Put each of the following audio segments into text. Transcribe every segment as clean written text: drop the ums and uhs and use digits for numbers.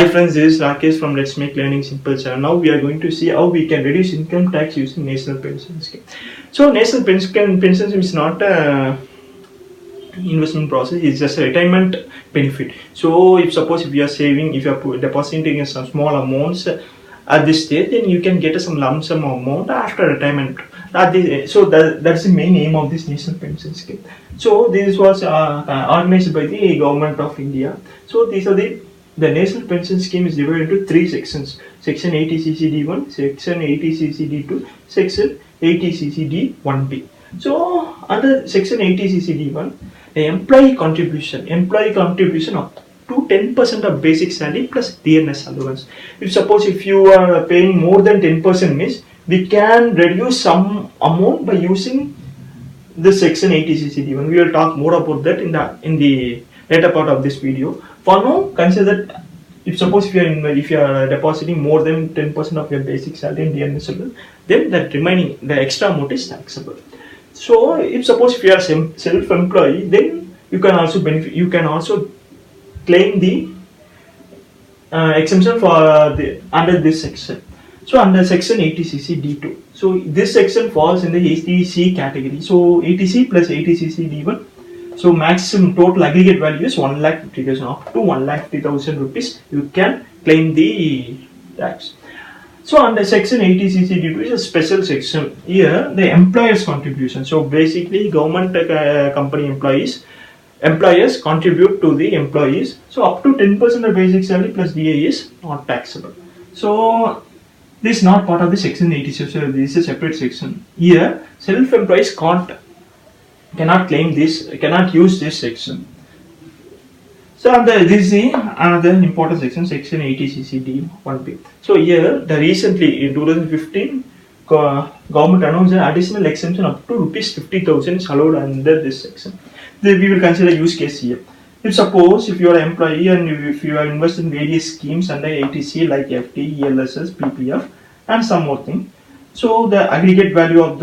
Hi friends, this is Rakesh from Let's Make Learning Simple channel. Now we are going to see how we can reduce income tax using National Pension Scheme. So National Pension Scheme is not a investment process, it's just a retirement benefit. So if you are saving, if you are depositing some small amounts at this stage, then you can get some lump sum amount after retirement. So that's the main aim of this National Pension Scheme. So this was organized by the government of India. So these are the National Pension Scheme is divided into three sections: Section 80CCD1, Section 80CCD2, Section 80CCD1B. So under Section 80CCD1, the employee contribution up to 10% of basic salary plus DNS allowance. If you are paying more than 10% means, we can reduce some amount by using the Section 80CCD1. We will talk more about that in the later part of this video. For now, consider that if you are depositing more than 10% of your basic salary in DNS, then the extra amount is taxable. So if you are self-employed, then you can also benefit. You can also claim the exemption for under this section. So under Section 80CCD2. So this section falls in the 80C category. So 80C plus 80CCD1. So maximum total aggregate value is 1,50,000. Up to 1,50,000 rupees you can claim the tax. So under Section 80CCD2 is a special section. Here the employer's contribution. So basically government company employers contribute to the employees. So up to 10% of basic salary plus DA is not taxable. So this is not part of the Section 80. So this is a separate section. Here self-employees cannot claim this, cannot use this section. So this is another important section, Section 80CCD1B. So here recently in 2015, government announced an additional exemption up to rupees 50,000 is allowed under this section. Then we will consider use case here. If you are an employee and if you are invested in various schemes under 80C like FD, ELSS, PPF and some more thing. So the aggregate value of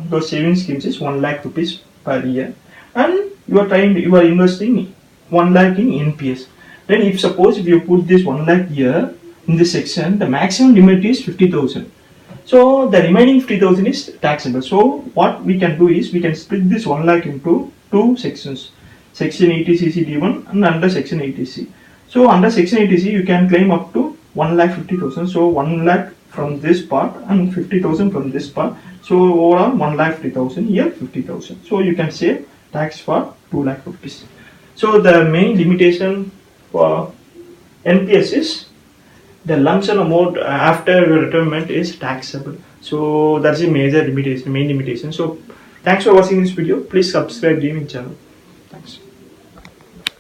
those saving schemes is 1 lakh rupees per year, and you are investing 1 lakh in NPS. Then if you put this 1 lakh here in this section, the maximum limit is 50,000. So the remaining 50,000 is taxable. So what we can do is we can split this 1 lakh into two sections, Section 80CCD1 and under Section 80C. So under Section 80C you can claim up to 1,50,000. So 1 lakh from this part and 50,000 from this part. So overall 1,50,000, here 50,000. So you can save tax for 2 lakh rupees. So the main limitation for NPS is the lump sum amount after retirement is taxable. So that's the main limitation. So thanks for watching this video. Please subscribe to my channel. Thanks.